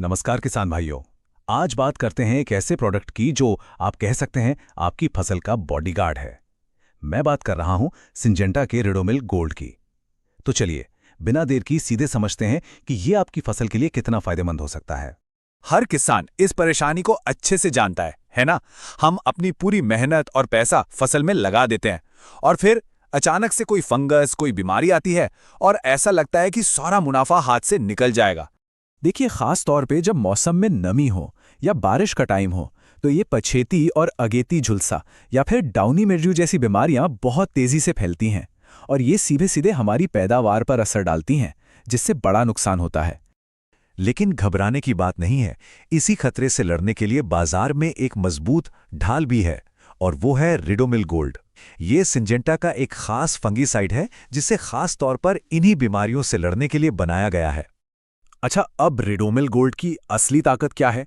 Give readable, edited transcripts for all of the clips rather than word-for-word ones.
नमस्कार किसान भाइयों। आज बात करते हैं एक ऐसे प्रोडक्ट की जो आप कह सकते हैं आपकी फसल का बॉडीगार्ड है। मैं बात कर रहा हूं सिंजेंटा के रिडोमिल गोल्ड की। तो चलिए बिना देर की सीधे समझते हैं कि ये आपकी फसल के लिए कितना फायदेमंद हो सकता है। हर किसान इस परेशानी को अच्छे से जानता है ना। हम अपनी पूरी मेहनत और पैसा फसल में लगा देते हैं और फिर अचानक से कोई फंगस, कोई बीमारी आती है और ऐसा लगता है कि सारा मुनाफा हाथ से निकल जाएगा। देखिए, खास तौर पे जब मौसम में नमी हो या बारिश का टाइम हो तो ये पछेती और अगेती झुलसा या फिर डाउनी मिल्ड्यू जैसी बीमारियां बहुत तेजी से फैलती हैं और ये सीधे सीधे हमारी पैदावार पर असर डालती हैं, जिससे बड़ा नुकसान होता है। लेकिन घबराने की बात नहीं है। इसी खतरे से लड़ने के लिए बाजार में एक मजबूत ढाल भी है और वो है रिडोमिल गोल्ड। ये सिंजेंटा का एक खास फंगीसाइड है जिसे खास तौर पर इन्हीं बीमारियों से लड़ने के लिए बनाया गया है। अच्छा, अब रिडोमिल गोल्ड की असली ताकत क्या है?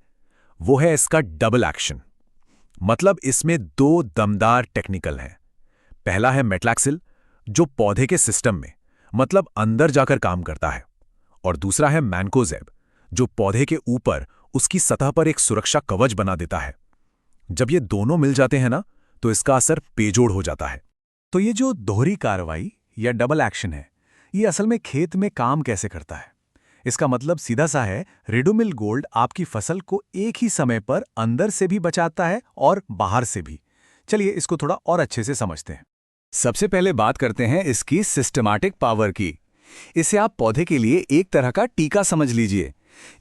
वो है इसका डबल एक्शन। मतलब इसमें दो दमदार टेक्निकल हैं। पहला है मेटलैक्सिल, जो पौधे के सिस्टम में मतलब अंदर जाकर काम करता है, और दूसरा है मैनकोजेब, जो पौधे के ऊपर उसकी सतह पर एक सुरक्षा कवच बना देता है। जब ये दोनों मिल जाते हैं ना, तो इसका असर बेजोड़ हो जाता है। तो ये जो दोहरी कार्रवाई या डबल एक्शन है, ये असल में खेत में काम कैसे करता है? इसका मतलब सीधा सा है, रिडोमिल गोल्ड आपकी फसल को एक ही समय पर अंदर से भी बचाता है और बाहर से भी। चलिए इसको थोड़ा और अच्छे से समझते हैं। सबसे पहले बात करते हैं इसकी सिस्टमैटिक पावर की। इसे आप पौधे के लिए एक तरह का टीका समझ लीजिए।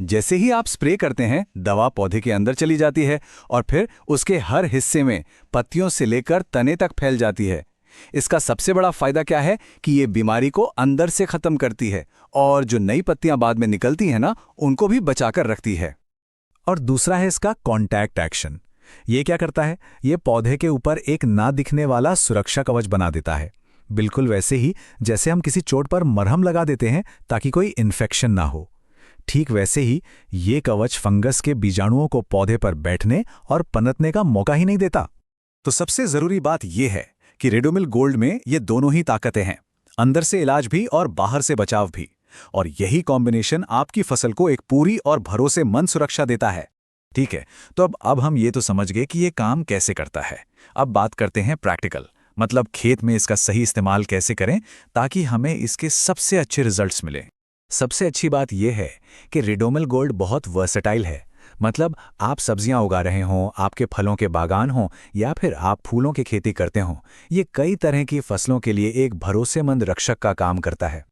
जैसे ही आप स्प्रे करते हैं, दवा पौधे के अंदर चली जाती है और फिर उसके हर हिस्से में पत्तियों से लेकर तने तक फैल जाती है। इसका सबसे बड़ा फायदा क्या है कि ये बीमारी को अंदर से खत्म करती है और जो नई पत्तियां बाद में निकलती हैं ना, उनको भी बचाकर रखती है। और दूसरा है इसका कॉन्टैक्ट एक्शन। ये क्या करता है? ये पौधे के ऊपर एक ना दिखने वाला सुरक्षा कवच बना देता है, बिल्कुल वैसे ही जैसे हम किसी चोट पर मरहम लगा देते हैं ताकि कोई इन्फेक्शन ना हो। ठीक वैसे ही ये कवच फंगस के बीजाणुओं को पौधे पर बैठने और पनपने का मौका ही नहीं देता। तो सबसे जरूरी बात यह है कि रिडोमिल गोल्ड में ये दोनों ही ताकतें हैं, अंदर से इलाज भी और बाहर से बचाव भी। और यही कॉम्बिनेशन आपकी फसल को एक पूरी और भरोसेमंद सुरक्षा देता है। ठीक है, तो अब हम ये तो समझ गए कि ये काम कैसे करता है। अब बात करते हैं प्रैक्टिकल, मतलब खेत में इसका सही इस्तेमाल कैसे करें ताकि हमें इसके सबसे अच्छे रिजल्ट्स मिलें। सबसे अच्छी बात यह है कि रिडोमिल गोल्ड बहुत वर्सेटाइल है। मतलब आप सब्जियां उगा रहे हों, आपके फलों के बागान हों या फिर आप फूलों की खेती करते हों, ये कई तरह की फसलों के लिए एक भरोसेमंद रक्षक का काम करता है।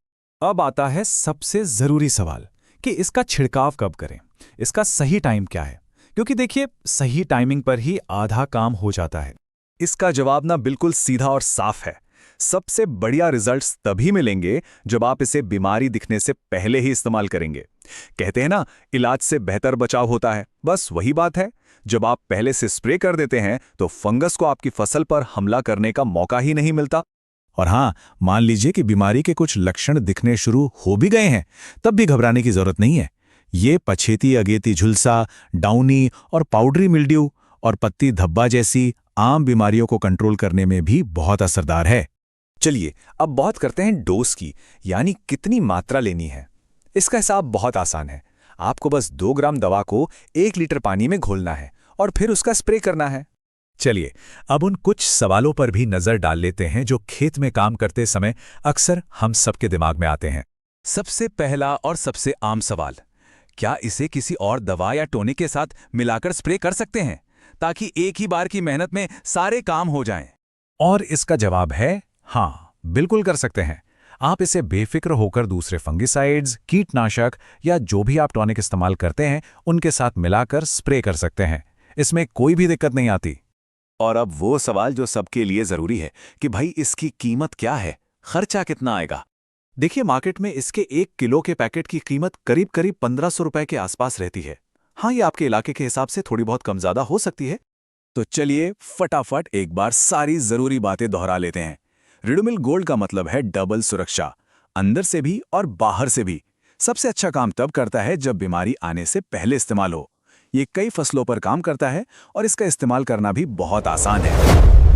अब आता है सबसे ज़रूरी सवाल कि इसका छिड़काव कब करें, इसका सही टाइम क्या है? क्योंकि देखिए, सही टाइमिंग पर ही आधा काम हो जाता है। इसका जवाब ना बिल्कुल सीधा और साफ है। सबसे बढ़िया रिजल्ट्स तभी मिलेंगे जब आप इसे बीमारी दिखने से पहले ही इस्तेमाल करेंगे। कहते हैं ना, इलाज से बेहतर बचाव होता है। बस वही बात है। जब आप पहले से स्प्रे कर देते हैं तो फंगस को आपकी फसल पर हमला करने का मौका ही नहीं मिलता। और हाँ, मान लीजिए कि बीमारी के कुछ लक्षण दिखने शुरू हो भी गए हैं, तब भी घबराने की जरूरत नहीं है। ये पछेती अगेती झुलसा, डाउनी और पाउडरी मिल्ड्यू और पत्ती धब्बा जैसी आम बीमारियों को कंट्रोल करने में भी बहुत असरदार है। चलिए अब बात करते हैं डोज की, यानी कितनी मात्रा लेनी है। इसका हिसाब बहुत आसान है। आपको बस 2 ग्राम दवा को 1 लीटर पानी में घोलना है और फिर उसका स्प्रे करना है। चलिए अब उन कुछ सवालों पर भी नजर डाल लेते हैं जो खेत में काम करते समय अक्सर हम सबके दिमाग में आते हैं। सबसे पहला और सबसे आम सवाल, क्या इसे किसी और दवा या टोनिक के साथ मिलाकर स्प्रे कर सकते हैं ताकि एक ही बार की मेहनत में सारे काम हो जाएं? और इसका जवाब है हाँ, बिल्कुल कर सकते हैं। आप इसे बेफिक्र होकर दूसरे फंगिसाइड्स, कीटनाशक या जो भी आप टॉनिक इस्तेमाल करते हैं उनके साथ मिलाकर स्प्रे कर सकते हैं। इसमें कोई भी दिक्कत नहीं आती। और अब वो सवाल जो सबके लिए जरूरी है कि भाई इसकी कीमत क्या है, खर्चा कितना आएगा? देखिए, मार्केट में इसके 1 किलो के पैकेट की कीमत करीब 1500 रुपए के आसपास रहती है। हाँ, ये आपके इलाके के हिसाब से थोड़ी बहुत कम ज्यादा हो सकती है। तो चलिए फटाफट एक बार सारी जरूरी बातें दोहरा लेते हैं। रिडोमिल गोल्ड का मतलब है डबल सुरक्षा, अंदर से भी और बाहर से भी। सबसे अच्छा काम तब करता है जब बीमारी आने से पहले इस्तेमाल हो। ये कई फसलों पर काम करता है और इसका इस्तेमाल करना भी बहुत आसान है।